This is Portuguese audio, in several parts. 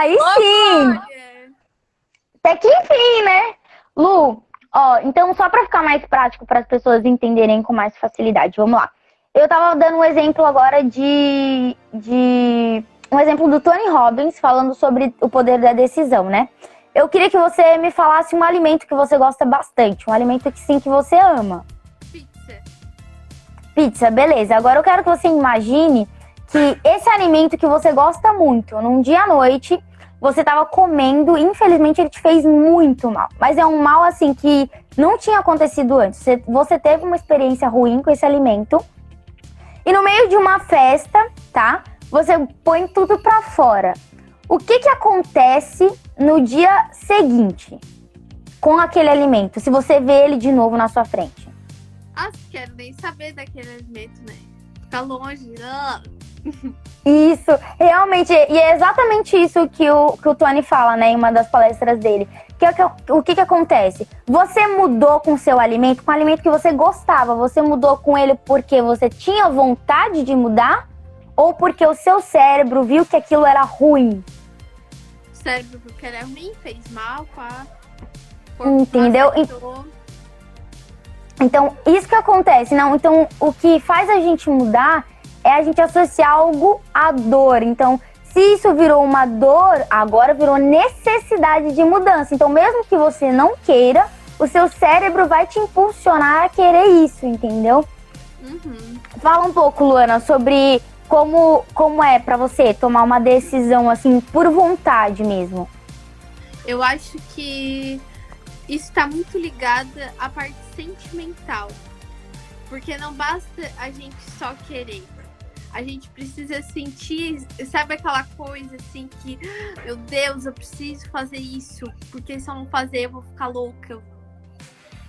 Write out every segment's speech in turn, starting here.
Aí sim! Até que enfim, né? Lu, ó, então só pra ficar mais prático para as pessoas entenderem com mais facilidade, vamos lá. Eu tava dando um exemplo agora de um exemplo do Tony Robbins falando sobre o poder da decisão, né? Eu queria que você me falasse um alimento que você gosta bastante, um alimento que sim, que você ama. Pizza. Pizza, beleza. Agora eu quero que você imagine que esse alimento que você gosta muito, num dia à noite, você tava comendo, e infelizmente ele te fez muito mal. Mas é um mal assim que não tinha acontecido antes. Você teve uma experiência ruim com esse alimento. E no meio de uma festa, tá? Você põe tudo pra fora. O que acontece no dia seguinte com aquele alimento, se você vê ele de novo na sua frente? Quero nem saber daquele alimento, né? Ficar longe. Isso, realmente, e é exatamente isso que o Tony fala, né, em uma das palestras dele. O que acontece? Você mudou com o seu alimento, com o alimento que você gostava, você mudou com ele porque você tinha vontade de mudar ou porque o seu cérebro viu que aquilo era ruim? O cérebro viu que era ruim, fez mal, pá. Entendeu? Então, isso que acontece, não? Então, o que faz a gente mudar é a gente associar algo à dor. Então, se isso virou uma dor, agora virou necessidade de mudança. Então, mesmo que você não queira, o seu cérebro vai te impulsionar a querer isso, entendeu? Uhum. Fala um pouco, Luana, sobre como é pra você tomar uma decisão, assim, por vontade mesmo. Eu acho que isso tá muito ligada à parte sentimental. Porque não basta a gente só querer. A gente precisa sentir, sabe aquela coisa assim que, meu Deus, eu preciso fazer isso, porque se eu não fazer eu vou ficar louca.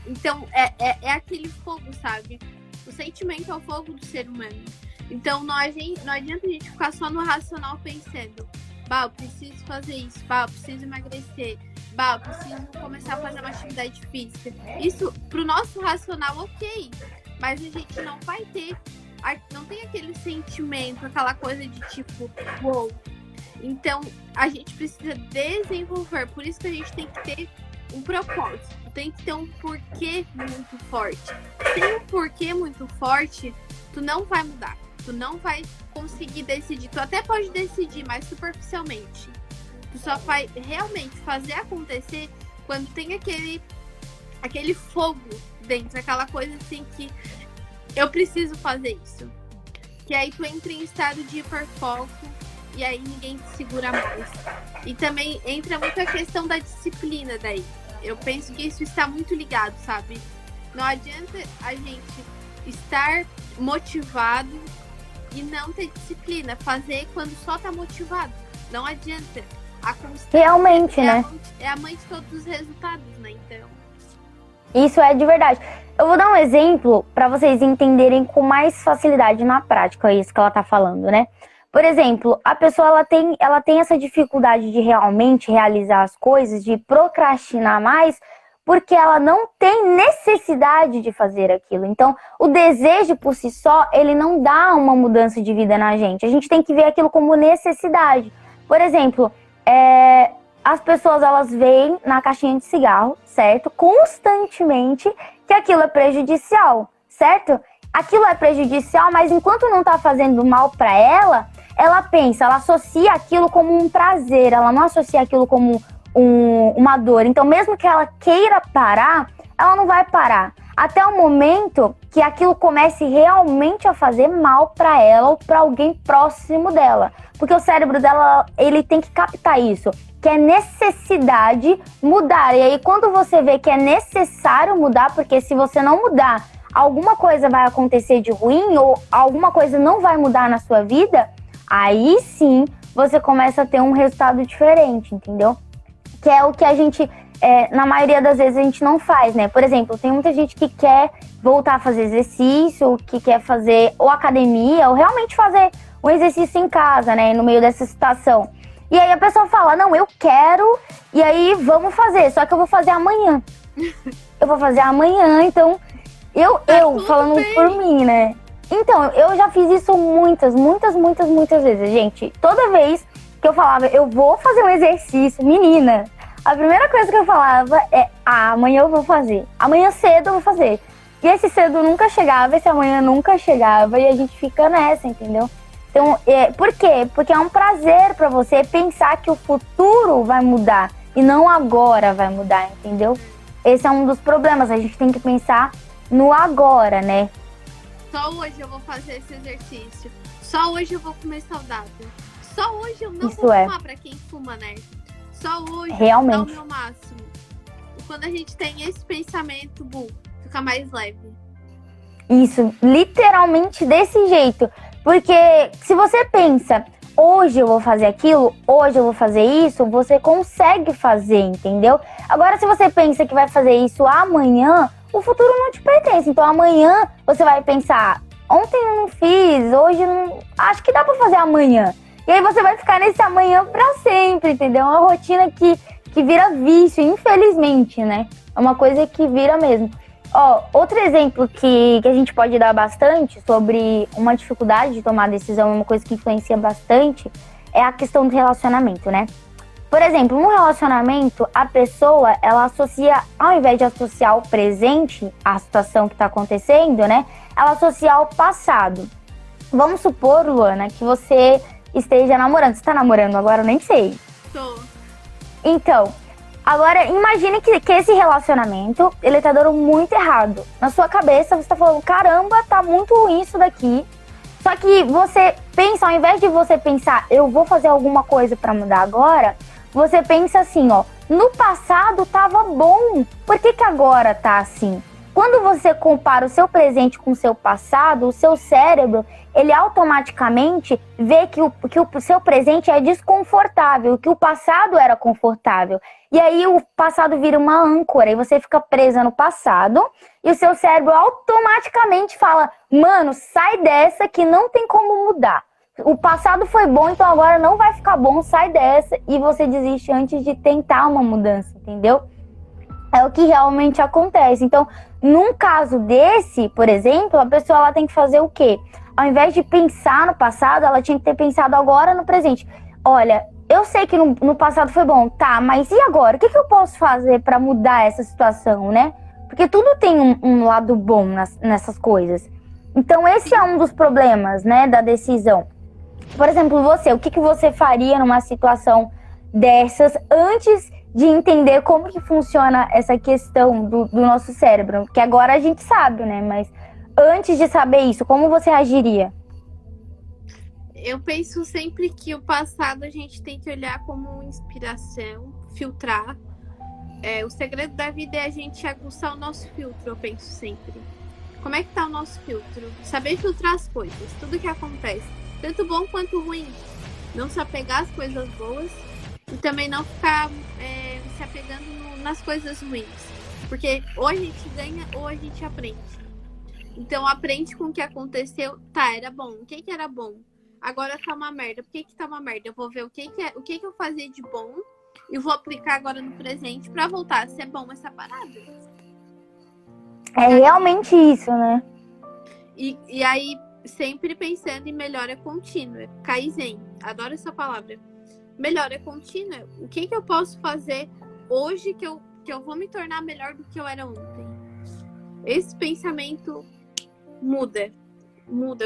Então, é aquele fogo, sabe? O sentimento é o fogo do ser humano. Então, não adianta a gente ficar só no racional pensando, eu preciso fazer isso, eu preciso emagrecer, eu preciso começar a fazer uma atividade física. Isso, pro nosso racional, ok, mas a gente não vai ter. Não tem aquele sentimento, aquela coisa de tipo, uou. Então, a gente precisa desenvolver. Por isso que a gente tem que ter um propósito. Tem que ter um porquê muito forte. Sem um porquê muito forte, tu não vai mudar. Tu não vai conseguir decidir. Tu até pode decidir, mas superficialmente. Tu só vai realmente fazer acontecer quando tem aquele fogo dentro. Aquela coisa assim que eu preciso fazer isso. Que aí tu entra em estado de hiperfoco e aí ninguém te segura mais. E também entra muito a questão da disciplina daí. Eu penso que isso está muito ligado, sabe? Não adianta a gente estar motivado e não ter disciplina. Fazer quando só tá motivado. Não adianta. A constância realmente, né? É a mãe de todos os resultados, né? Então... Isso é de verdade. Eu vou dar um exemplo para vocês entenderem com mais facilidade na prática isso que ela tá falando, né? Por exemplo, a pessoa ela tem essa dificuldade de realmente realizar as coisas, de procrastinar mais, porque ela não tem necessidade de fazer aquilo. Então, o desejo por si só, ele não dá uma mudança de vida na gente. A gente tem que ver aquilo como necessidade. Por exemplo, as pessoas, elas veem na caixinha de cigarro, certo? Constantemente que aquilo é prejudicial, certo? Aquilo é prejudicial, mas enquanto não tá fazendo mal pra ela, ela pensa, ela associa aquilo como um prazer, ela não associa aquilo como uma dor. Então, mesmo que ela queira parar, ela não vai parar. Até o momento que aquilo comece realmente a fazer mal pra ela ou pra alguém próximo dela. Porque o cérebro dela, ele tem que captar isso, que é necessidade mudar. E aí, quando você vê que é necessário mudar, porque se você não mudar, alguma coisa vai acontecer de ruim ou alguma coisa não vai mudar na sua vida, aí sim você começa a ter um resultado diferente, entendeu? Que é o que a gente, na maioria das vezes, a gente não faz, né? Por exemplo, tem muita gente que quer voltar a fazer exercício, que quer fazer ou academia, ou realmente fazer um exercício em casa, né? No meio dessa situação. E aí a pessoa fala, não, eu quero, e aí vamos fazer, só que eu vou fazer amanhã. Eu vou fazer amanhã, então, eu falando bem. Por mim, né? Então, eu já fiz isso muitas vezes, gente. Toda vez que eu falava, eu vou fazer um exercício, menina. A primeira coisa que eu falava é, amanhã eu vou fazer. Amanhã cedo eu vou fazer. E esse cedo nunca chegava, esse amanhã nunca chegava e a gente fica nessa, entendeu? Então, por quê? Porque é um prazer pra você pensar que o futuro vai mudar e não agora vai mudar, entendeu? Esse é um dos problemas, a gente tem que pensar no agora, né? Só hoje eu vou fazer esse exercício. Só hoje eu vou comer saudável. Só hoje eu não Isso vou é. fumar pra quem fuma, né? Só hoje Realmente. eu vou dar o meu máximo. E quando a gente tem esse pensamento, fica mais leve. Isso, literalmente desse jeito. Porque se você pensa, hoje eu vou fazer aquilo, hoje eu vou fazer isso, você consegue fazer, entendeu? Agora, se você pensa que vai fazer isso amanhã, o futuro não te pertence. Então, amanhã você vai pensar, ontem eu não fiz, hoje não, acho que dá pra fazer amanhã. E aí você vai ficar nesse amanhã pra sempre, entendeu? É uma rotina que vira vício, infelizmente, né? É uma coisa que vira mesmo. Ó, outro exemplo que a gente pode dar bastante sobre uma dificuldade de tomar decisão, uma coisa que influencia bastante, é a questão do relacionamento, né? Por exemplo, num relacionamento, a pessoa, ela associa, ao invés de associar o presente, a situação que tá acontecendo, né? Ela associa ao passado. Vamos supor, Luana, que você esteja namorando. Você tá namorando agora? Eu nem sei. Tô. Então, agora imagine que esse relacionamento, ele tá dando muito errado. Na sua cabeça, você tá falando, caramba, tá muito ruim isso daqui. Só que você pensa, ao invés de você pensar, eu vou fazer alguma coisa pra mudar agora, você pensa assim, ó, no passado tava bom, por que agora tá assim? Quando você compara o seu presente com o seu passado, o seu cérebro, ele automaticamente vê que o seu presente é desconfortável, que o passado era confortável. E aí o passado vira uma âncora e você fica presa no passado e o seu cérebro automaticamente fala, mano, sai dessa que não tem como mudar. O passado foi bom, então agora não vai ficar bom, sai dessa. E você desiste antes de tentar uma mudança, entendeu? É o que realmente acontece. Então, num caso desse, por exemplo, a pessoa ela tem que fazer o quê? Ao invés de pensar no passado, ela tinha que ter pensado agora no presente. Olha, eu sei que no passado foi bom, tá, mas e agora? O que eu posso fazer para mudar essa situação, né? Porque tudo tem um lado bom nessas coisas. Então, esse é um dos problemas, né, da decisão. Por exemplo, você, o que você faria numa situação dessas antes de entender como que funciona essa questão do nosso cérebro? Que agora a gente sabe, né? Mas antes de saber isso, como você agiria? Eu penso sempre que o passado a gente tem que olhar como inspiração, filtrar. O segredo da vida é a gente aguçar o nosso filtro, eu penso sempre. Como é que tá o nosso filtro? Saber filtrar as coisas, tudo que acontece, tanto bom quanto ruim. Não se apegar às coisas boas e também não ficar se apegando nas coisas ruins. Porque ou a gente ganha ou a gente aprende. Então aprende com o que aconteceu. Tá, era bom. O que era bom? Agora tá uma merda. Por que tá uma merda? Eu vou ver o que eu fazia de bom e vou aplicar agora no presente pra voltar a ser bom essa parada. É realmente isso, né? E aí, sempre pensando em melhora contínua. Kaizen. Adoro essa palavra. Melhora contínua. O que eu posso fazer hoje que eu vou me tornar melhor do que eu era ontem? Esse pensamento muda,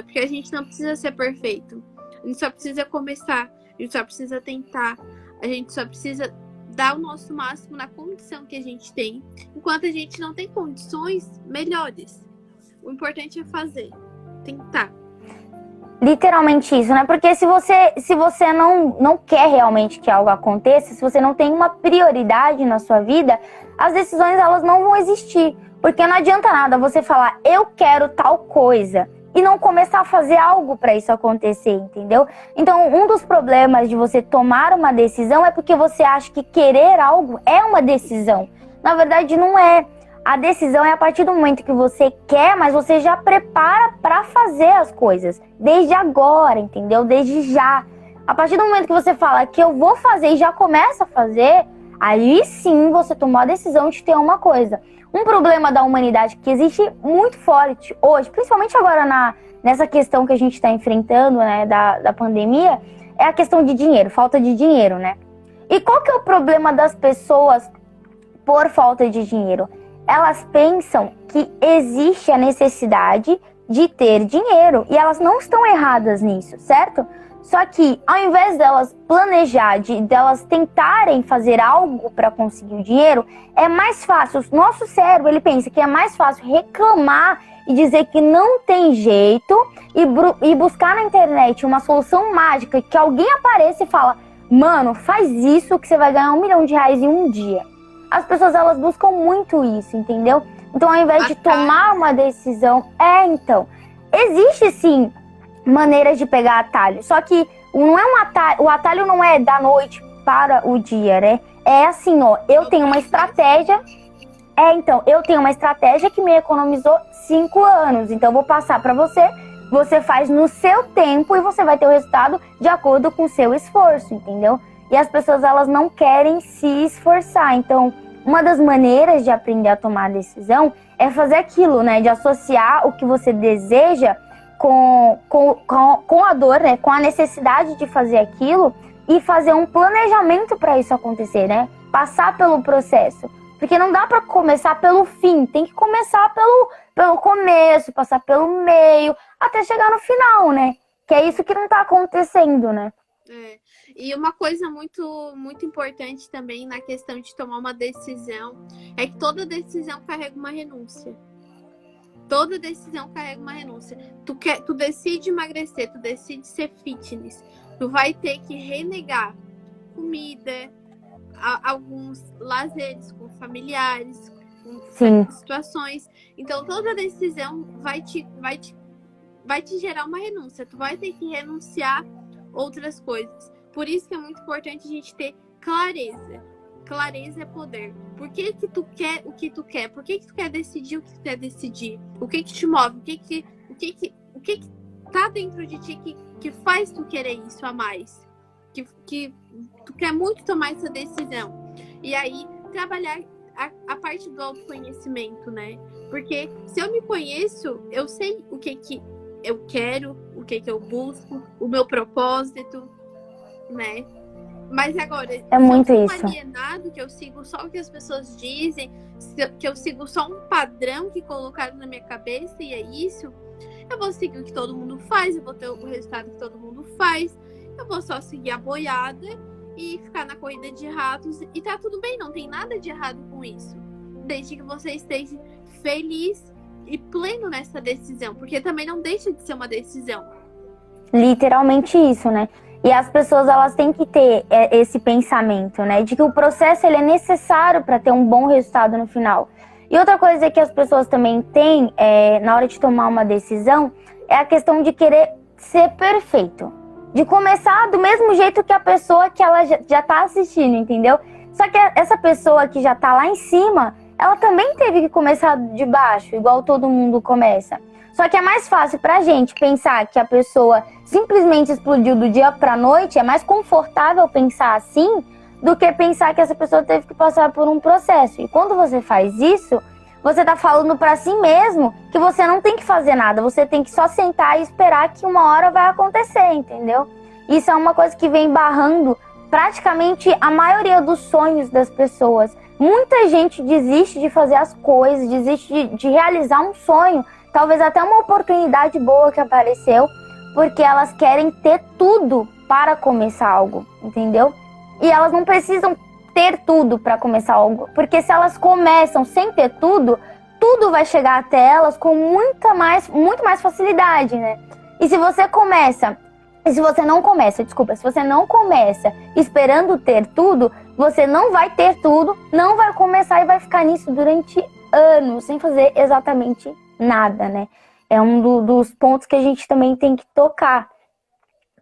porque a gente não precisa ser perfeito. A gente só precisa começar, a gente só precisa tentar, a gente só precisa dar o nosso máximo na condição que a gente tem. Enquanto a gente não tem condições melhores, o importante é fazer, tentar. Literalmente isso, né? Porque se você não quer realmente que algo aconteça, se você não tem uma prioridade na sua vida, as decisões elas não vão existir. Porque não adianta nada você falar, eu quero tal coisa, e não começar a fazer algo para isso acontecer, entendeu? Então, um dos problemas de você tomar uma decisão é porque você acha que querer algo é uma decisão. Na verdade, não é. A decisão é a partir do momento que você quer, mas você já prepara para fazer as coisas. Desde agora, entendeu? Desde já. A partir do momento que você fala que eu vou fazer e já começa a fazer, aí sim você tomou a decisão de ter uma coisa. Um problema da humanidade que existe muito forte hoje, principalmente agora nessa questão que a gente está enfrentando, né, da pandemia, é a questão de dinheiro, falta de dinheiro, né? E qual que é o problema das pessoas por falta de dinheiro? Elas pensam que existe a necessidade de ter dinheiro e elas não estão erradas nisso, certo? Só que ao invés delas planejar, delas tentarem fazer algo para conseguir o dinheiro, é mais fácil. O nosso cérebro, ele pensa que é mais fácil reclamar e dizer que não tem jeito e buscar na internet uma solução mágica, que alguém apareça e fala: mano, faz isso que você vai ganhar R$1 milhão em um dia. As pessoas, elas buscam muito isso, entendeu? Então, ao invés de tomar uma decisão... então, existe sim maneiras de pegar atalho. Só que não é um atalho, o atalho não é da noite para o dia, né? É assim, ó, eu tenho uma estratégia... então, eu tenho uma estratégia que me economizou 5 anos. Então, eu vou passar para você, você faz no seu tempo e você vai ter o resultado de acordo com o seu esforço, entendeu? E as pessoas, elas não querem se esforçar. Então, uma das maneiras de aprender a tomar decisão é fazer aquilo, né? De associar o que você deseja com a dor, né? Com a necessidade de fazer aquilo e fazer um planejamento para isso acontecer, né? Passar pelo processo. Porque não dá para começar pelo fim, tem que começar pelo começo, passar pelo meio, até chegar no final, né? Que é isso que não tá acontecendo, né? E uma coisa muito, muito importante também na questão de tomar uma decisão é que toda decisão carrega uma renúncia. Toda decisão carrega uma renúncia. Tu decide emagrecer, tu decide ser fitness, tu vai ter que renegar comida, alguns lazeres com familiares, com certas situações. Então, toda decisão vai te gerar uma renúncia. Tu vai ter que renunciar outras coisas. Por isso que é muito importante a gente ter clareza. Clareza é poder. Por que que tu quer o que tu quer? Por que que tu quer decidir o que tu quer decidir? O que que te move? O que tá dentro de ti que faz tu querer isso a mais? Que tu quer muito tomar essa decisão. E aí, trabalhar a parte do autoconhecimento, né? Porque se eu me conheço, eu sei o que eu quero, o que eu busco, o meu propósito, né? Mas agora, é muito se eu isso. sou alienado, que eu sigo só o que as pessoas dizem, que eu sigo só um padrão que colocaram na minha cabeça e é isso, eu vou seguir o que todo mundo faz, eu vou ter o resultado que todo mundo faz, eu vou só seguir a boiada e ficar na corrida de ratos e tá tudo bem, não tem nada de errado com isso, desde que você esteja feliz e pleno nessa decisão, porque também não deixa de ser uma decisão. Literalmente isso, né? E as pessoas, elas têm que ter esse pensamento, né? De que o processo, ele é necessário para ter um bom resultado no final. E outra coisa que as pessoas também têm, na hora de tomar uma decisão, é a questão de querer ser perfeito. De começar do mesmo jeito que a pessoa que ela já tá assistindo, entendeu? Só que essa pessoa que já tá lá em cima, ela também teve que começar de baixo, igual todo mundo começa. Só que é mais fácil pra gente pensar que a pessoa simplesmente explodiu do dia pra noite, é mais confortável pensar assim do que pensar que essa pessoa teve que passar por um processo. E quando você faz isso, você tá falando pra si mesmo que você não tem que fazer nada, você tem que só sentar e esperar que uma hora vai acontecer, entendeu? Isso é uma coisa que vem barrando praticamente a maioria dos sonhos das pessoas. Muita gente desiste de fazer as coisas, desiste de realizar um sonho, talvez até uma oportunidade boa que apareceu, porque elas querem ter tudo para começar algo, entendeu? E elas não precisam ter tudo para começar algo, porque se elas começam sem ter tudo, tudo vai chegar até elas com muito mais facilidade, né? E se você não começa esperando ter tudo, você não vai ter tudo, não vai começar e vai ficar nisso durante anos, sem fazer exatamente nada, né? É um dos pontos que a gente também tem que tocar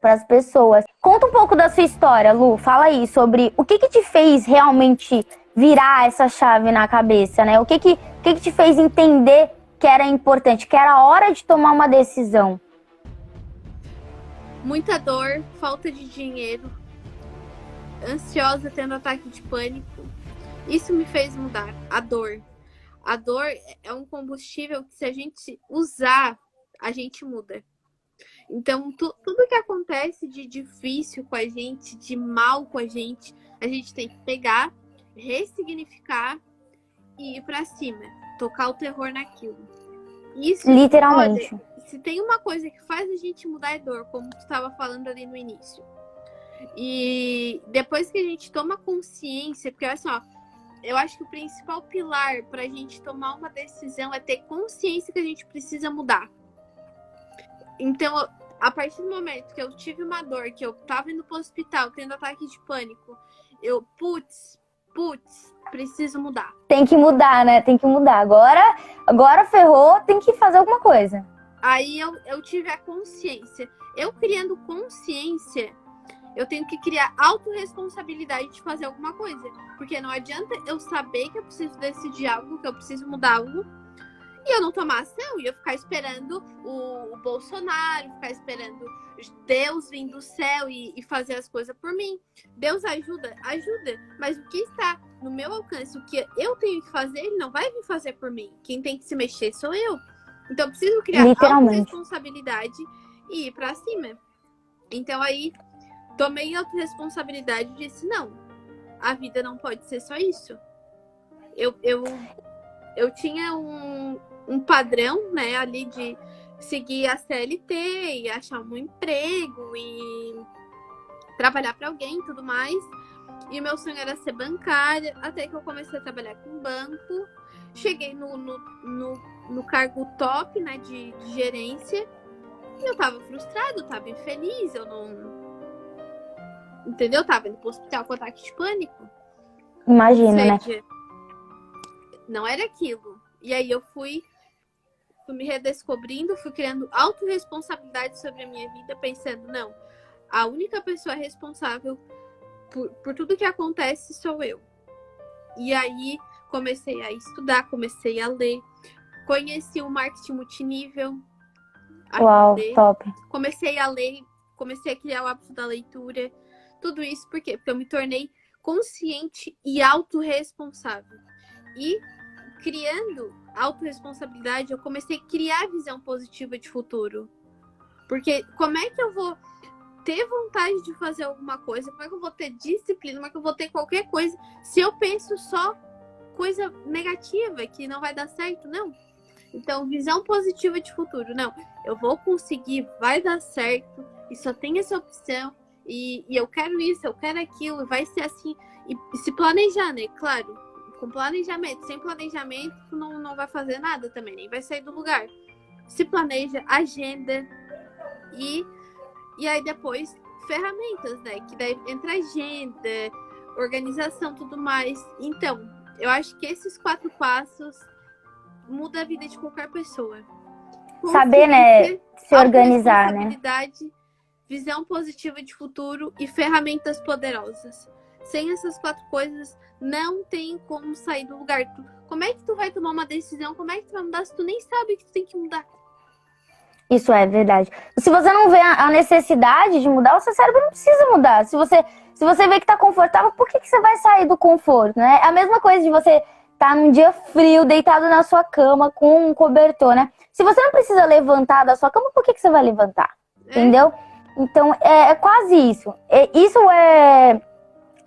para as pessoas. Conta um pouco da sua história, Lu. Fala aí sobre o que te fez realmente virar essa chave na cabeça, né? O que te fez entender que era importante, que era hora de tomar uma decisão? Muita dor, falta de dinheiro, ansiosa, tendo ataque de pânico. Isso me fez mudar. A dor. A dor é um combustível que, se a gente usar, a gente muda. Então, tudo que acontece de difícil com a gente, de mal com a gente tem que pegar, ressignificar e ir pra cima. Tocar o terror naquilo. Isso, Literalmente. olha, se tem uma coisa que faz a gente mudar é dor, como tu estava falando ali no início. E depois que a gente toma consciência, porque assim, ó, eu acho que o principal pilar pra gente tomar uma decisão é ter consciência que a gente precisa mudar. Então, a partir do momento que eu tive uma dor, que eu tava indo pro hospital, tendo ataque de pânico, eu, putz, preciso mudar. Tem que mudar, né? Tem que mudar. Agora ferrou, tem que fazer alguma coisa. Aí eu tive a consciência. Eu criando consciência, eu tenho que criar autorresponsabilidade de fazer alguma coisa. Porque não adianta eu saber que eu preciso decidir algo, que eu preciso mudar algo, e eu não tomar ação, e eu ficar esperando o Bolsonaro, ficar esperando Deus vir do céu e fazer as coisas por mim. Deus ajuda, mas o que está no meu alcance, o que eu tenho que fazer, ele não vai vir fazer por mim. Quem tem que se mexer sou eu. Então eu preciso criar autorresponsabilidade e ir pra cima. Então aí, tomei autorresponsabilidade e disse, não, a vida não pode ser só isso. Eu tinha um padrão, né, ali de seguir a CLT e achar um emprego e trabalhar para alguém e tudo mais. E o meu sonho era ser bancária, até que eu comecei a trabalhar com banco. Cheguei no cargo top, né, de gerência. E eu tava frustrada, eu tava infeliz, eu não... Entendeu? Eu tava indo pro hospital com ataque de pânico. Imagina, né? Não era aquilo. E aí eu fui me redescobrindo, fui criando autorresponsabilidade sobre a minha vida, pensando, não, a única pessoa responsável por tudo que acontece sou eu. E aí comecei a estudar, comecei a ler, conheci o marketing multinível. Uau, top. Comecei a ler, comecei a criar o hábito da leitura. Tudo isso por quê? Porque eu me tornei consciente e autorresponsável. E criando autorresponsabilidade, eu comecei a criar visão positiva de futuro. Porque como é que eu vou ter vontade de fazer alguma coisa? Como é que eu vou ter disciplina? Como é que eu vou ter qualquer coisa se eu penso só coisa negativa, que não vai dar certo? Não. Então, visão positiva de futuro. Não, eu vou conseguir, vai dar certo, e só tem essa opção, e eu quero isso, eu quero aquilo, vai ser assim. E se planejar, né? Claro, com planejamento. Sem planejamento, tu não vai fazer nada também, nem vai sair do lugar. Se planeja, agenda, e aí depois, ferramentas, né? Que daí entra agenda, organização, tudo mais. Então, eu acho que esses 4 passos muda a vida de qualquer pessoa. Saber, né, se organizar, né? Visão positiva de futuro e ferramentas poderosas. Sem essas 4 coisas, não tem como sair do lugar. Como é que tu vai tomar uma decisão? Como é que tu vai mudar se tu nem sabe que tu tem que mudar? Isso é verdade. Se você não vê a necessidade de mudar, o seu cérebro não precisa mudar. Se você vê que tá confortável, por que você vai sair do conforto, né? É a mesma coisa de você tá num dia frio, deitado na sua cama com um cobertor, né? Se você não precisa levantar da sua cama, por que você vai levantar? Entendeu? Então, é quase isso. Isso é...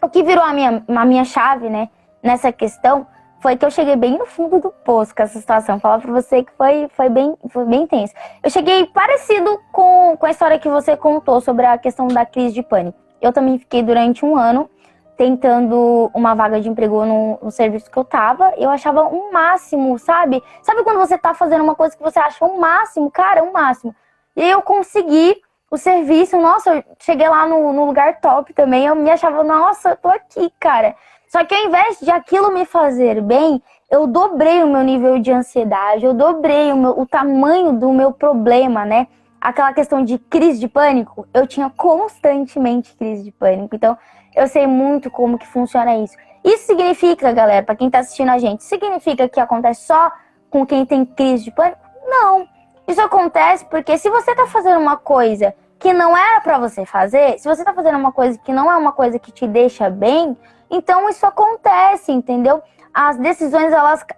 O que virou a minha chave, né? Nessa questão, foi que eu cheguei bem no fundo do poço com essa situação. Falar pra você que foi bem tenso. Eu cheguei parecido com a história que você contou sobre a questão da crise de pânico. Eu também fiquei durante um ano tentando uma vaga de emprego no serviço que eu tava. Eu achava um máximo, sabe? Sabe quando você tá fazendo uma coisa que você acha um máximo? Cara, um máximo. E eu consegui o serviço. Nossa, eu cheguei lá no lugar top também. Eu me achava, nossa, eu tô aqui, cara. Só que ao invés de aquilo me fazer bem, eu dobrei o meu nível de ansiedade, eu dobrei o tamanho do meu problema, né? Aquela questão de crise de pânico, eu tinha constantemente crise de pânico. Então, eu sei muito como que funciona isso. Isso significa, galera, para quem tá assistindo a gente, significa que acontece só com quem tem crise de pânico? Não. Isso acontece porque se você tá fazendo uma coisa que não era para você fazer, se você tá fazendo uma coisa que não é uma coisa que te deixa bem, então isso acontece, entendeu? As decisões,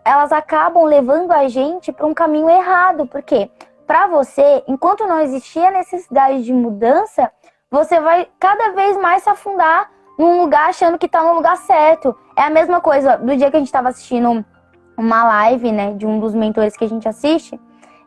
elas acabam levando a gente para um caminho errado. Por quê? pra você, enquanto não existir a necessidade de mudança, você vai cada vez mais se afundar num lugar achando que tá no lugar certo. É a mesma coisa do dia que a gente tava assistindo uma live, né, de um dos mentores que a gente assiste,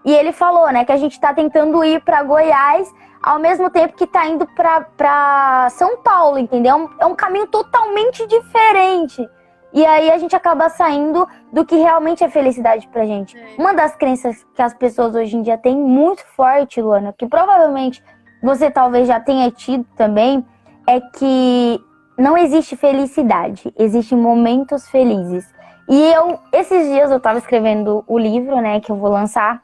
e ele falou, né, que a gente tá tentando ir pra Goiás ao mesmo tempo que tá indo pra São Paulo, entendeu? É um caminho totalmente diferente. E aí a gente acaba saindo do que realmente é felicidade pra gente. Uma das crenças que as pessoas hoje em dia têm muito forte, Luana, que provavelmente você talvez já tenha tido também, é que não existe felicidade, existem momentos felizes. E esses dias eu tava escrevendo o livro, né, que eu vou lançar,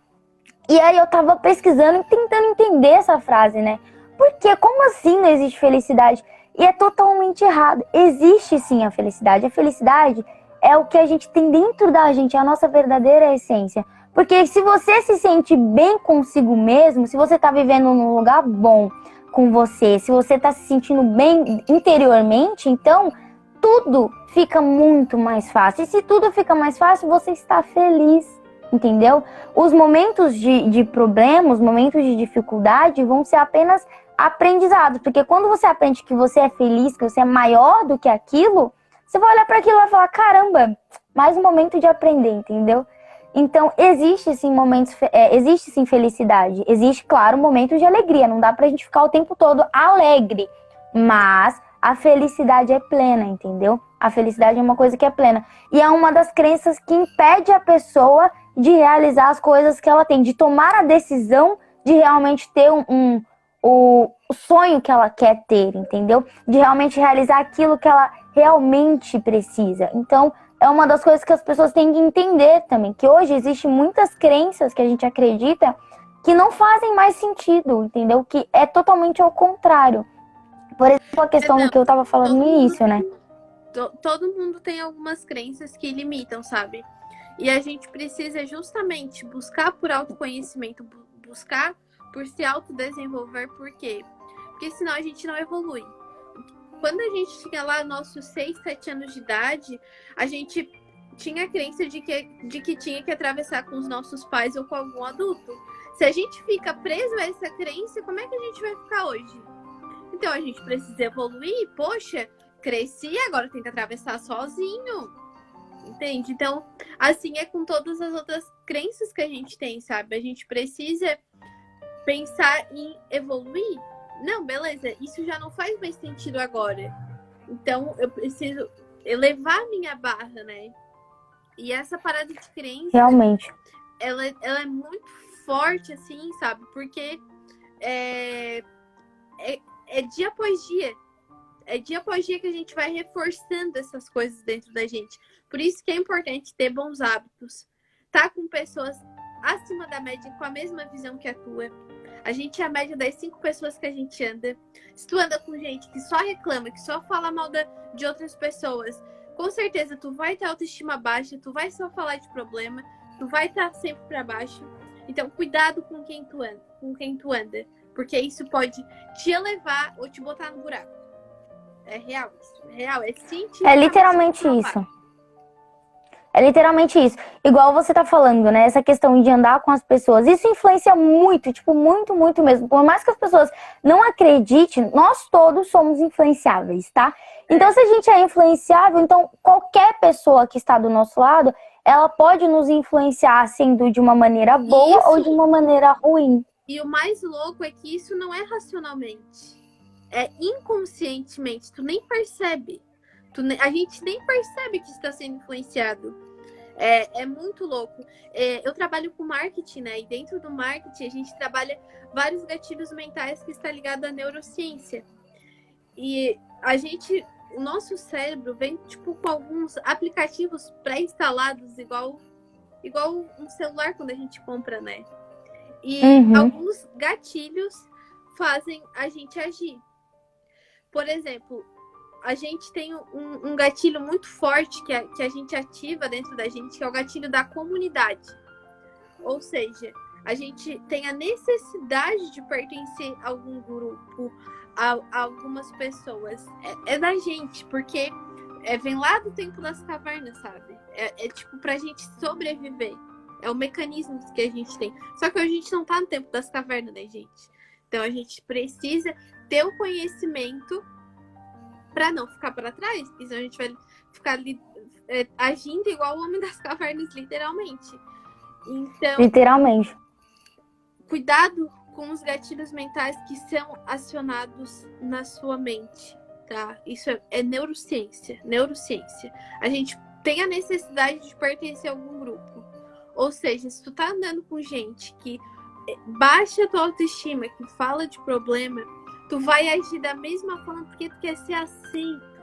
e aí eu tava pesquisando e tentando entender essa frase, né? Porque como assim não existe felicidade? E é totalmente errado. Existe sim a felicidade. A felicidade é o que a gente tem dentro da gente, é a nossa verdadeira essência. Porque se você se sente bem consigo mesmo, se você tá vivendo num lugar bom com você, se você tá se sentindo bem interiormente, então tudo fica muito mais fácil. E se tudo fica mais fácil, você está feliz. Entendeu? Os momentos de problema, os momentos de dificuldade vão ser apenas aprendizados. Porque quando você aprende que você é feliz, que você é maior do que aquilo, você vai olhar para aquilo e vai falar, caramba, mais um momento de aprender, entendeu? Então, existe sim momentos, existe sim felicidade. Existe, claro, momentos de alegria. Não dá pra gente ficar o tempo todo alegre. Mas a felicidade é plena, entendeu? A felicidade é uma coisa que é plena. E é uma das crenças que impede a pessoa de realizar as coisas que ela tem, de tomar a decisão de realmente ter o sonho que ela quer ter, entendeu? De realmente realizar aquilo que ela realmente precisa. Então, é uma das coisas que as pessoas têm que entender também, que hoje existem muitas crenças que a gente acredita que não fazem mais sentido, entendeu? Que é totalmente ao contrário. Por exemplo, a questão que eu tava falando no início, né? Todo mundo tem algumas crenças que limitam, sabe? E a gente precisa justamente buscar por autoconhecimento, buscar por se autodesenvolver. Por quê? Porque senão a gente não evolui. Quando a gente tinha lá nossos 6, 7 anos de idade, a gente tinha a crença de que tinha que atravessar com os nossos pais ou com algum adulto. Se a gente fica preso a essa crença, como é que a gente vai ficar hoje? Então a gente precisa evoluir. Poxa, cresci, agora tem que atravessar sozinho. Entende? Então, assim é com todas as outras crenças que a gente tem, sabe? A gente precisa pensar em evoluir. Não, beleza, isso já não faz mais sentido agora. Então, eu preciso elevar a minha barra, né? E essa parada de crença... Realmente. Ela é muito forte, assim, sabe? Porque é dia após dia. É dia após dia que a gente vai reforçando essas coisas dentro da gente. Por isso que é importante ter bons hábitos. Tá com pessoas acima da média, com a mesma visão que a tua. A gente é a média das 5 pessoas que a gente anda. Se tu anda com gente que só reclama, que só fala mal de outras pessoas, com certeza tu vai ter autoestima baixa, tu vai só falar de problema, tu vai estar sempre para baixo. Então, cuidado com quem tu anda, porque isso pode te elevar ou te botar no buraco. É real isso. É real. É científico. É literalmente isso. É literalmente isso. Igual você tá falando, né? Essa questão de andar com as pessoas. Isso influencia muito, tipo, muito, muito mesmo. Por mais que as pessoas não acreditem, nós todos somos influenciáveis, tá? Então, se a gente é influenciável, então qualquer pessoa que está do nosso lado, ela pode nos influenciar, sendo de uma maneira boa ou de uma maneira ruim. E o mais louco é que isso não é racionalmente. É inconscientemente. Tu nem percebe. A gente nem percebe que está sendo influenciado. É muito louco. Eu trabalho com marketing, né? E dentro do marketing a gente trabalha vários gatilhos mentais que está ligado à neurociência. E o nosso cérebro vem tipo com alguns aplicativos pré-instalados, igual um celular quando a gente compra, né? E alguns gatilhos fazem a gente agir. Por exemplo, a gente tem um gatilho muito forte que a gente ativa dentro da gente, que é o gatilho da comunidade. Ou seja, a gente tem a necessidade de pertencer a algum grupo, a algumas pessoas. É da gente, porque vem lá do tempo das cavernas, sabe? É tipo pra gente sobreviver. É o mecanismo que a gente tem. Só que hoje a gente não tá no tempo das cavernas, né, gente? Então a gente precisa ter o conhecimento para não ficar para trás. Senão a gente vai ficar ali, agindo igual o homem das cavernas, literalmente. Então, Literalmente. cuidado com os gatilhos mentais que são acionados na sua mente, tá? Isso é neurociência. Neurociência. A gente tem a necessidade de pertencer a algum grupo. Ou seja, se tu tá andando com gente que baixa a tua autoestima, que fala de problema, tu vai agir da mesma forma porque tu quer ser aceito.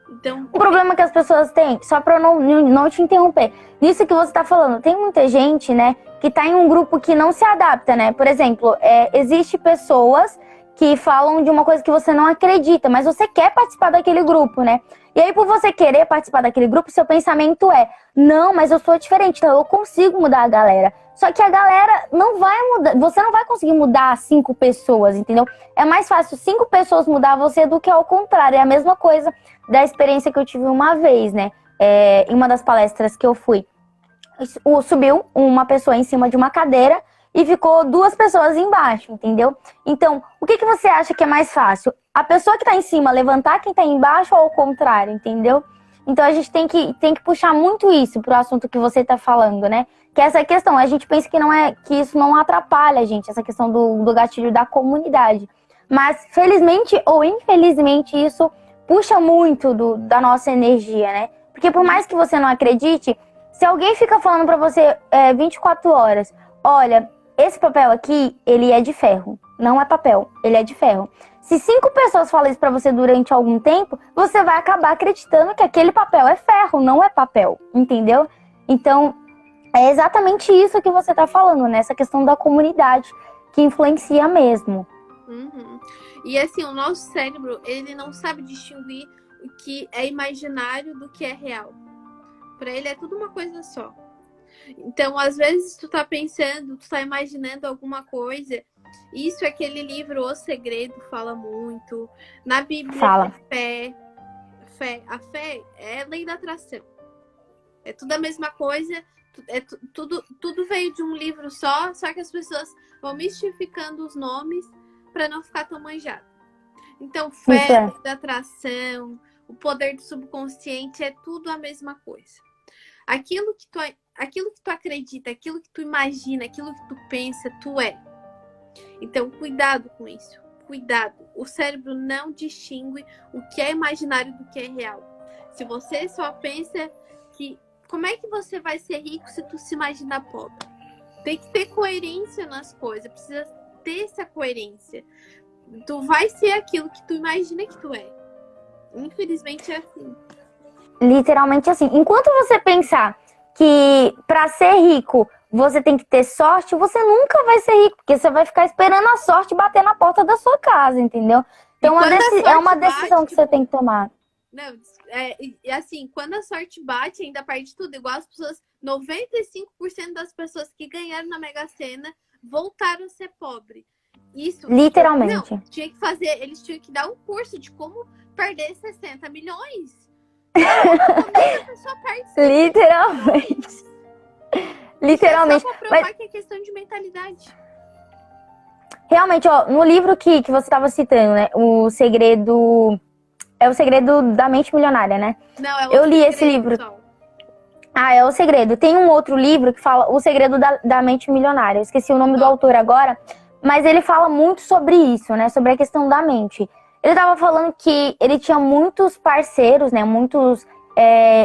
Então, O problema que as pessoas têm, só pra eu não te interromper, nisso que você tá falando, tem muita gente, né, que tá em um grupo que não se adapta, né? Por exemplo, existe pessoas que falam de uma coisa que você não acredita, mas você quer participar daquele grupo, né? E aí, por você querer participar daquele grupo, seu pensamento é: não, mas eu sou diferente, então eu consigo mudar a galera. Só que a galera não vai mudar, você não vai conseguir mudar 5 pessoas, entendeu? É mais fácil 5 pessoas mudar você do que ao contrário. É a mesma coisa da experiência que eu tive uma vez, né? Em uma das palestras que eu fui. Subiu uma pessoa em cima de uma cadeira e ficou 2 pessoas embaixo, entendeu? Então, o que você acha que é mais fácil? A pessoa que tá em cima levantar quem tá embaixo ou ao contrário, entendeu? Então a gente tem que puxar muito isso pro assunto que você tá falando, né? Que é essa questão, a gente pensa que isso não atrapalha a gente, essa questão do gatilho da comunidade. Mas, felizmente ou infelizmente, isso puxa muito da nossa energia, né? Porque por mais que você não acredite, se alguém fica falando pra você 24 horas, olha, esse papel aqui, ele é de ferro. Não é papel, ele é de ferro. Se 5 pessoas falam isso pra você durante algum tempo, você vai acabar acreditando que aquele papel é ferro, não é papel, entendeu? Então, é exatamente isso que você tá falando, né? Essa questão da comunidade, que influencia mesmo. Uhum. E assim, o nosso cérebro, ele não sabe distinguir o que é imaginário do que é real. Para ele é tudo uma coisa só. Então, às vezes, tu tá pensando, tu tá imaginando alguma coisa. Isso, aquele livro O Segredo fala muito. Na Bíblia, Fala. A fé é a lei da atração. É tudo a mesma coisa. Tudo veio de um livro só que as pessoas vão mistificando os nomes para não ficar tão manjado. Então, fé, lei da atração, o poder do subconsciente é tudo a mesma coisa. Aquilo que tu acredita, aquilo que tu imagina, aquilo que tu pensa, tu é. Então, cuidado com isso. Cuidado. O cérebro não distingue o que é imaginário do que é real. Se você só pensa que... Como é que você vai ser rico se tu se imagina pobre? Tem que ter coerência nas coisas. Precisa ter essa coerência. Tu vai ser aquilo que tu imagina que tu é. Infelizmente é assim. Literalmente assim. Enquanto você pensar que para ser rico você tem que ter sorte, você nunca vai ser rico, porque você vai ficar esperando a sorte bater na porta da sua casa, entendeu? Então é uma decisão que você tem que tomar. Não, assim, quando a sorte bate, ainda perde tudo. Igual as pessoas, 95% das pessoas que ganharam na Mega Sena voltaram a ser pobre. Isso. Literalmente. Não, eles tinham que dar um curso de como perder 60 milhões. A pessoa perde Literalmente. Literalmente. Só pra provar que é questão de mentalidade. Realmente, ó, no livro que você estava citando, né? O Segredo... É o Segredo da Mente Milionária, né? Não, é o Eu li esse livro. Pessoal. Ah, é o Segredo. Tem um outro livro que fala O Segredo da Mente Milionária. Eu esqueci o nome do autor agora, mas ele fala muito sobre isso, né? Sobre a questão da mente. Ele tava falando que ele tinha muitos parceiros, né? Muitos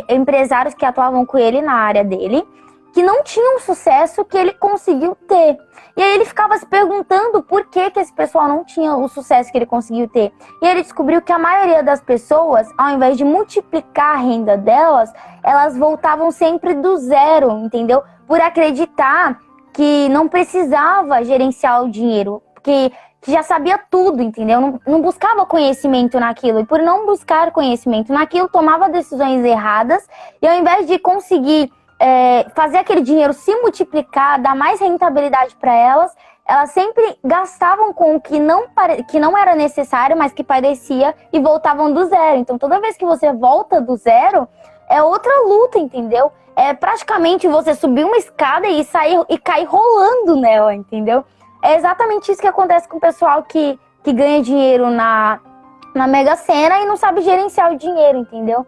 empresários que atuavam com ele na área dele, que não tinham o sucesso que ele conseguiu ter. E aí ele ficava se perguntando por que esse pessoal não tinha o sucesso que ele conseguiu ter. E ele descobriu que a maioria das pessoas, ao invés de multiplicar a renda delas, elas voltavam sempre do zero, entendeu? Por acreditar que não precisava gerenciar o dinheiro, que já sabia tudo, entendeu? Não buscava conhecimento naquilo. E por não buscar conhecimento naquilo, tomava decisões erradas. E ao invés de conseguir fazer aquele dinheiro se multiplicar, dar mais rentabilidade para elas sempre gastavam com o que não era necessário, mas que parecia, e voltavam do zero. Então, toda vez que você volta do zero, é outra luta, entendeu? É praticamente você subir uma escada e sair e cair rolando nela, entendeu? É exatamente isso que acontece com o pessoal que ganha dinheiro na Mega Sena e não sabe gerenciar o dinheiro, entendeu?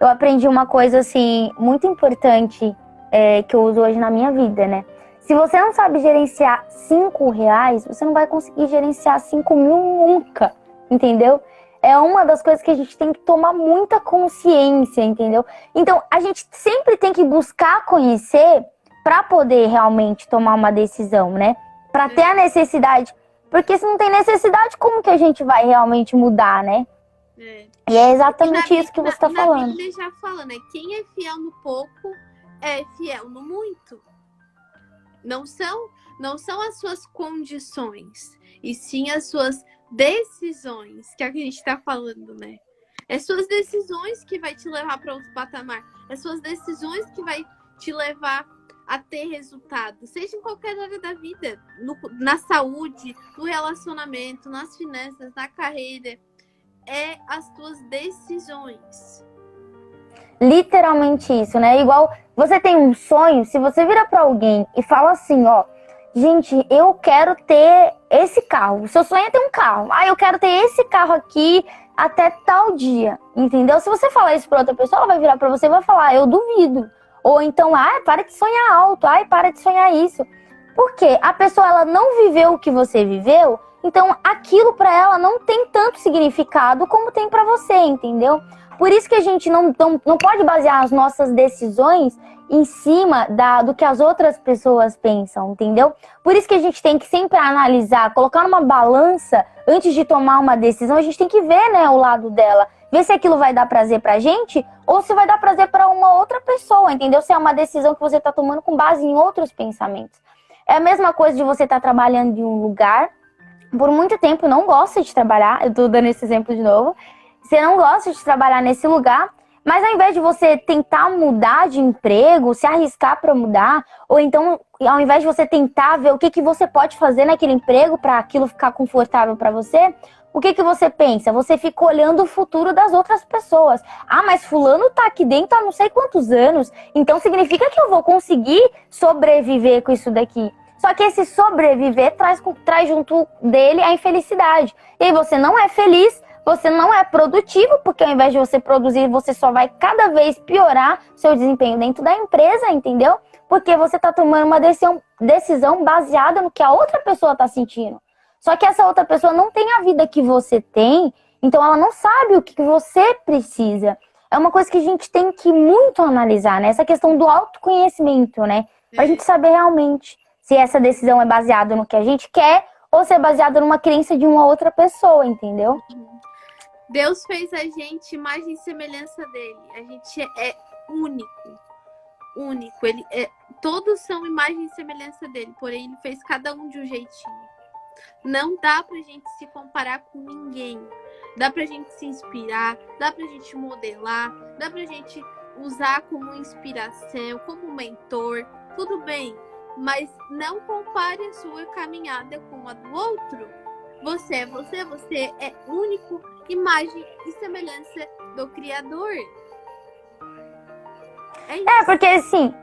Eu aprendi uma coisa, assim, muito importante que eu uso hoje na minha vida, né? Se você não sabe gerenciar R$ 5, você não vai conseguir gerenciar 5 mil nunca, entendeu? É uma das coisas que a gente tem que tomar muita consciência, entendeu? Então, a gente sempre tem que buscar conhecer para poder realmente tomar uma decisão, né? Para ter a necessidade. Porque se não tem necessidade, como que a gente vai realmente mudar, né? E é exatamente isso que você está falando. Na Bíblia já fala, né? Quem é fiel no pouco é fiel no muito. Não são as suas condições, e sim as suas decisões, que é o que a gente está falando, né? É suas decisões que vai te levar para outro patamar. É suas decisões que vai te levar a ter resultado, seja em qualquer área da vida, na saúde, no relacionamento, nas finanças, na carreira. É as tuas decisões. Literalmente isso, né? Igual você tem um sonho, se você vira pra alguém e fala assim, ó, gente, eu quero ter esse carro. O seu sonho é ter um carro. Ah, eu quero ter esse carro aqui até tal dia, entendeu? Se você falar isso pra outra pessoa, ela vai virar pra você e vai falar, eu duvido. Ou então, para de sonhar alto, para de sonhar isso. Porque a pessoa, ela não viveu o que você viveu, então aquilo pra ela não tem tanto significado como tem pra você, entendeu? Por isso que a gente não pode basear as nossas decisões em cima do que as outras pessoas pensam, entendeu? Por isso que a gente tem que sempre analisar, colocar numa balança, antes de tomar uma decisão, a gente tem que ver, né, o lado dela. Ver se aquilo vai dar prazer pra gente ou se vai dar prazer pra uma outra pessoa, entendeu? Se é uma decisão que você tá tomando com base em outros pensamentos. É a mesma coisa de você estar trabalhando em um lugar, por muito tempo não gosta de trabalhar, eu tô dando esse exemplo de novo, você não gosta de trabalhar nesse lugar, mas ao invés de você tentar mudar de emprego, se arriscar para mudar, ou então ao invés de você tentar ver o que você pode fazer naquele emprego para aquilo ficar confortável para você, o que você pensa? Você fica olhando o futuro das outras pessoas. Ah, mas fulano tá aqui dentro há não sei quantos anos, então significa que eu vou conseguir sobreviver com isso daqui. Só que esse sobreviver traz junto dele a infelicidade. E aí você não é feliz, você não é produtivo, porque ao invés de você produzir, você só vai cada vez piorar seu desempenho dentro da empresa, entendeu? Porque você está tomando uma decisão baseada no que a outra pessoa está sentindo. Só que essa outra pessoa não tem a vida que você tem, então ela não sabe o que você precisa. É uma coisa que a gente tem que muito analisar, né? Essa questão do autoconhecimento, né? Pra gente saber realmente se essa decisão é baseada no que a gente quer ou se é baseada numa crença de uma outra pessoa, entendeu? Deus fez a gente imagem e semelhança dele. A gente é único. Único. Todos são imagem e semelhança dele, porém ele fez cada um de um jeitinho. Não dá pra gente se comparar com ninguém. Dá pra gente se inspirar, dá pra gente modelar, dá pra gente usar como inspiração, como mentor, tudo bem. Mas não compare a sua caminhada com a do outro. Você é único, imagem e semelhança do Criador. É isso. Porque assim,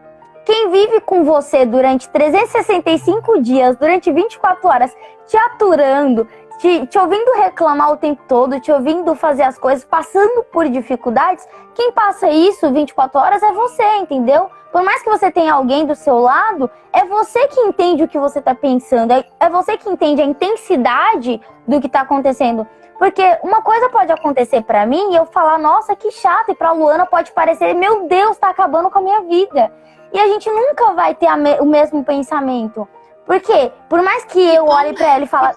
quem vive com você durante 365 dias, durante 24 horas, te aturando, te ouvindo reclamar o tempo todo, te ouvindo fazer as coisas, passando por dificuldades, quem passa isso 24 horas é você, entendeu? Por mais que você tenha alguém do seu lado, é você que entende o que você tá pensando, é você que entende a intensidade do que tá acontecendo. Porque uma coisa pode acontecer pra mim e eu falar, nossa, que chato, e pra Luana pode parecer, meu Deus, tá acabando com a minha vida. E a gente nunca vai ter o mesmo pensamento. Por quê? Por mais que eu olhe pra ela e fale...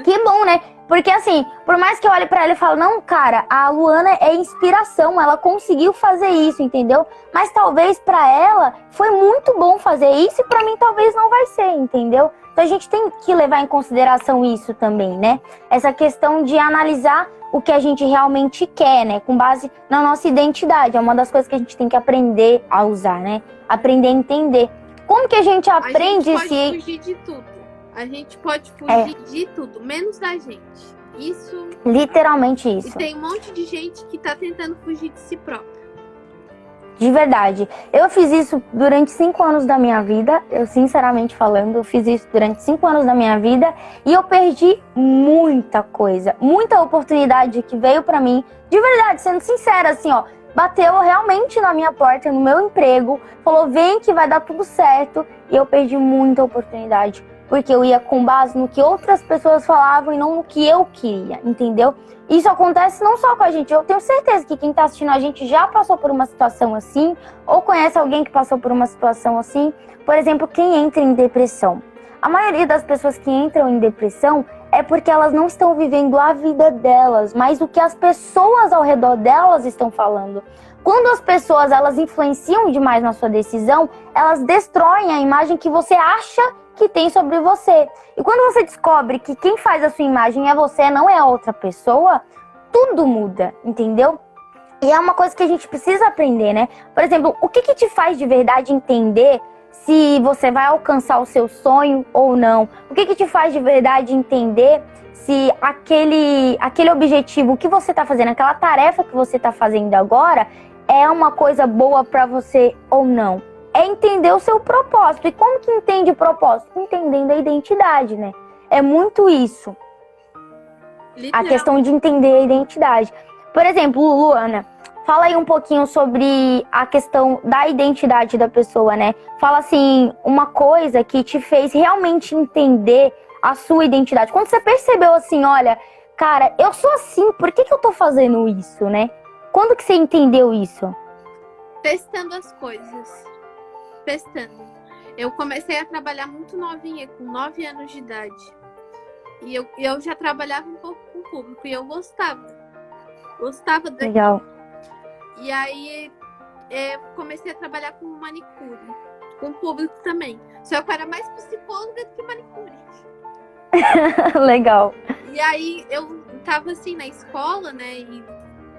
Que bom, né? Porque assim, por mais que eu olhe pra ela e fale, não, cara, a Luana é inspiração, ela conseguiu fazer isso, entendeu? Mas talvez pra ela foi muito bom fazer isso e pra mim talvez não vai ser, entendeu? Então a gente tem que levar em consideração isso também, né? Essa questão de analisar o que a gente realmente quer, né? Com base na nossa identidade. É uma das coisas que a gente tem que aprender a usar, né? Aprender a entender. Como que a gente aprende a gente pode fugir de tudo. A gente pode fugir de tudo, menos da gente. Isso. Literalmente isso. E tem um monte de gente que tá tentando fugir de si próprio. De verdade. Eu fiz isso durante 5 anos da minha vida. Eu, sinceramente falando, eu fiz isso durante 5 anos da minha vida. E eu perdi muita coisa. Muita oportunidade que veio pra mim. De verdade, sendo sincera, assim, ó. Bateu realmente na minha porta, no meu emprego. Falou, vem que vai dar tudo certo. E eu perdi muita oportunidade. Porque eu ia com base no que outras pessoas falavam e não no que eu queria, entendeu? Isso acontece não só com a gente. Eu tenho certeza que quem tá assistindo a gente já passou por uma situação assim. Ou conhece alguém que passou por uma situação assim. Por exemplo, quem entra em depressão. A maioria das pessoas que entram em depressão é porque elas não estão vivendo a vida delas, mas o que as pessoas ao redor delas estão falando. Quando as pessoas elas influenciam demais na sua decisão, elas destroem a imagem que você acha que tem sobre você. E quando você descobre que quem faz a sua imagem é você, não é a outra pessoa, tudo muda, entendeu? E é uma coisa que a gente precisa aprender, né? Por exemplo, o que te faz de verdade entender se você vai alcançar o seu sonho ou não? O que te faz de verdade entender se aquele objetivo que você está fazendo, aquela tarefa que você está fazendo agora, é uma coisa boa para você ou não? É entender o seu propósito. E como que entende o propósito? Entendendo a identidade, né? É muito isso. A questão de entender a identidade. Por exemplo, Luana, fala aí um pouquinho sobre a questão da identidade da pessoa, né? Fala assim, uma coisa que te fez realmente entender a sua identidade. Quando você percebeu assim, olha, cara, eu sou assim, por que eu tô fazendo isso, né? Quando que você entendeu isso? Testando as coisas. Testando. Eu comecei a trabalhar muito novinha, com 9 anos de idade. E eu já trabalhava um pouco com o público e eu gostava. Gostava daquilo. Legal. E aí eu comecei a trabalhar com manicure, com o público também. Só que eu era mais psicóloga do que manicure. Legal. E aí eu tava assim na escola, né? E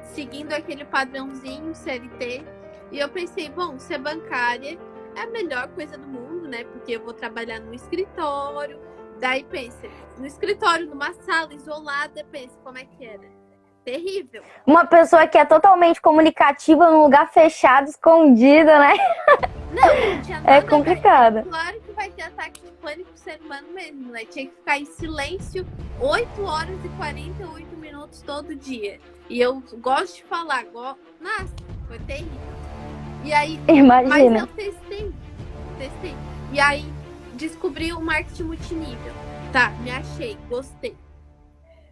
seguindo aquele padrãozinho CLT. E eu pensei, bom, ser bancária é a melhor coisa do mundo, né? Porque eu vou trabalhar no escritório. Daí pensa, no escritório, numa sala isolada, pensa como é que era. Terrível. Uma pessoa que é totalmente comunicativa num lugar fechado, escondida, né? Não tinha nada. É complicado. Claro que vai ter ataque de pânico do ser humano mesmo, né? Tinha que ficar em silêncio 8 horas e 48 minutos todo dia. E eu gosto de falar, nossa, foi terrível. E aí, imagina. Mas eu testei. E aí, descobri o marketing multinível. Tá, me achei, gostei.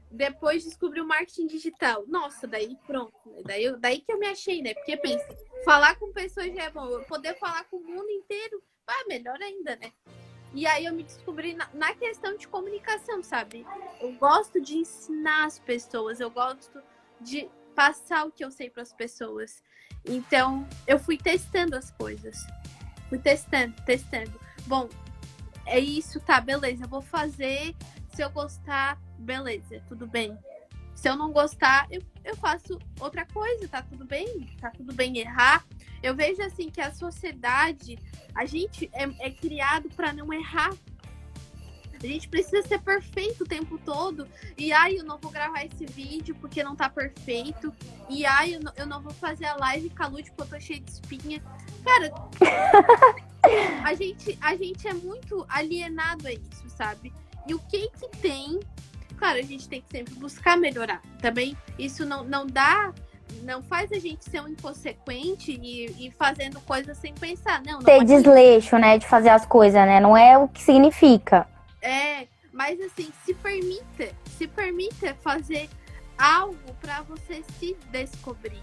Depois descobri o marketing digital. Nossa, daí pronto. Daí que eu me achei, né? Porque pensa, falar com pessoas já é bom. Eu poder falar com o mundo inteiro, melhor ainda, né? E aí eu me descobri na questão de comunicação, sabe? Eu gosto de ensinar as pessoas, eu gosto de passar o que eu sei para as pessoas. Então, eu fui testando as coisas. Fui testando. Bom, é isso, tá, beleza. Eu vou fazer. Se eu gostar, beleza, tudo bem. Se eu não gostar, eu faço outra coisa, tá tudo bem errar. Eu vejo assim que a sociedade, a gente é criado para não errar. A gente precisa ser perfeito o tempo todo. E eu não vou gravar esse vídeo porque não tá perfeito. E eu não vou fazer a live com a Lud porque eu tô cheia de espinha. Cara, a gente é muito alienado a isso, sabe? E o que tem, claro, a gente tem que sempre buscar melhorar. Também isso não faz a gente ser um inconsequente e fazendo coisas sem pensar. Não ter desleixo, né, de fazer as coisas, né? Não é o que significa. Mas assim, se permita fazer algo pra você se descobrir.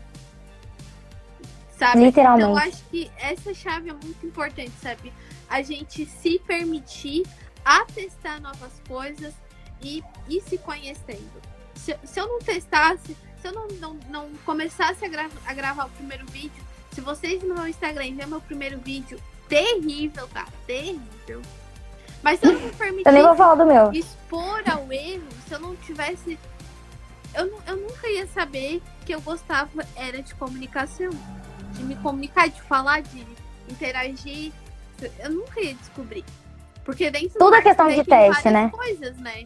Sabe? Literalmente. Então, eu acho que essa chave é muito importante, sabe? A gente se permitir a testar novas coisas e se conhecendo. Se eu não testasse, se eu não começasse a gravar o primeiro vídeo, se vocês no meu Instagram ver meu primeiro vídeo, terrível, tá? Terrível. Mas se eu não me permitisse eu nem vou falar do meu. expor ao erro, se eu não tivesse... Eu nunca ia saber que eu gostava era de comunicação. De me comunicar, de falar, de interagir. Eu nunca ia descobrir. Porque dentro tudo do é questão de teste, né? Coisas, né?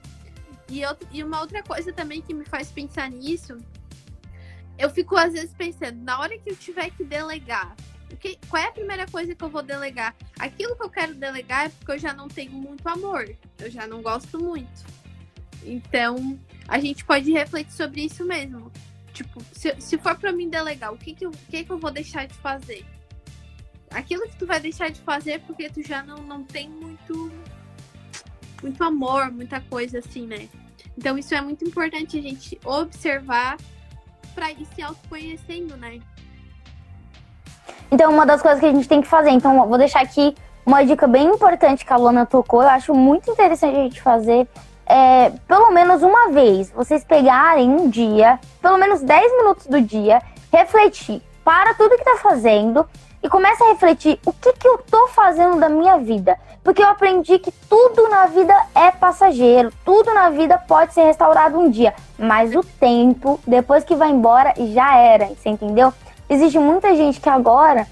E uma outra coisa também que me faz pensar nisso, eu fico às vezes pensando, na hora que eu tiver que delegar, Qual é a primeira coisa que eu vou delegar? Aquilo que eu quero delegar é porque eu já não tenho muito amor. Eu já não gosto muito. Então, a gente pode refletir sobre isso mesmo. Tipo, se for pra mim delegar, o que eu vou deixar de fazer? Aquilo que tu vai deixar de fazer porque tu já não tem muito amor, muita coisa assim, né? Então, isso é muito importante a gente observar pra ir se autoconhecendo, né? Então, uma das coisas que a gente tem que fazer, então, eu vou deixar aqui uma dica bem importante que a Luana tocou, eu acho muito interessante a gente fazer, pelo menos uma vez, vocês pegarem um dia, pelo menos 10 minutos do dia, refletir, para tudo que tá fazendo e começa a refletir o que eu tô fazendo da minha vida. Porque eu aprendi que tudo na vida é passageiro, tudo na vida pode ser restaurado um dia, mas o tempo, depois que vai embora, já era, você entendeu? Existe muita gente que agora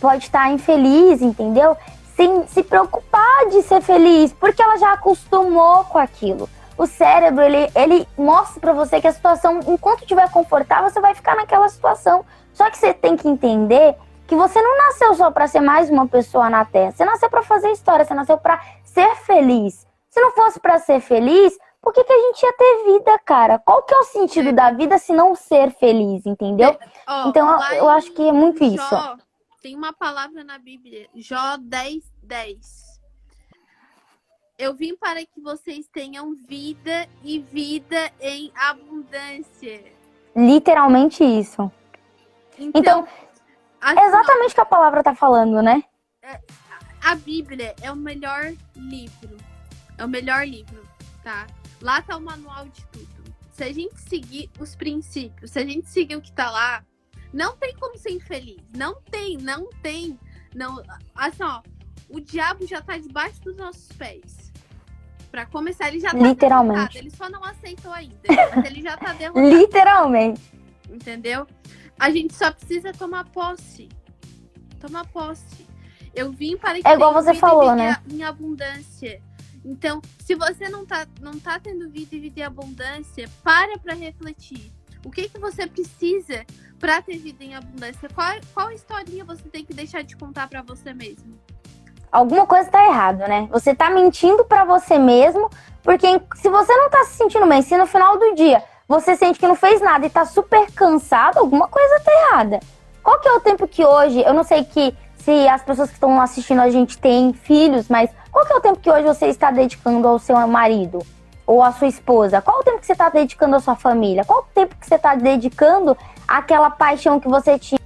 pode estar infeliz, entendeu? Sem se preocupar de ser feliz, porque ela já acostumou com aquilo. O cérebro, ele mostra pra você que a situação, enquanto estiver confortável, você vai ficar naquela situação. Só que você tem que entender que você não nasceu só pra ser mais uma pessoa na Terra. Você nasceu pra fazer história, você nasceu pra ser feliz. Se não fosse pra ser feliz, por que a gente ia ter vida, cara? Qual que é o sentido da vida se não ser feliz, entendeu? Então, eu acho que é muito isso. Tem uma palavra na Bíblia, Jó 10:10. Eu vim para que vocês tenham vida e vida em abundância. Literalmente isso. Então é exatamente o que a palavra tá falando, né? A Bíblia é o melhor livro. É o melhor livro, tá? Lá tá o manual de tudo. Se a gente seguir os princípios, se a gente seguir o que tá lá, não tem como ser infeliz. Não tem. Não. Assim, ó, o diabo já tá debaixo dos nossos pés. Pra começar, ele já tá literalmente derrotado. Ele só não aceitou ainda. Mas ele já tá derrotado. Literalmente. Entendeu? A gente só precisa tomar posse. Tomar posse. Eu vim para que igual você falou, né? Em abundância. Então, se você não tá tendo vida e vida em abundância, pra refletir. O que você precisa pra ter vida em abundância? Qual historinha você tem que deixar de contar pra você mesmo? Alguma coisa tá errado, né? Você tá mentindo pra você mesmo, porque se você não tá se sentindo bem, se no final do dia você sente que não fez nada e tá super cansado, alguma coisa tá errada. Qual que é o tempo que hoje, eu não sei se as pessoas que estão assistindo a gente têm filhos, mas qual que é o tempo que hoje você está dedicando ao seu marido? Ou à sua esposa? Qual o tempo que você está dedicando à sua família? Qual o tempo que você está dedicando àquela paixão que você tinha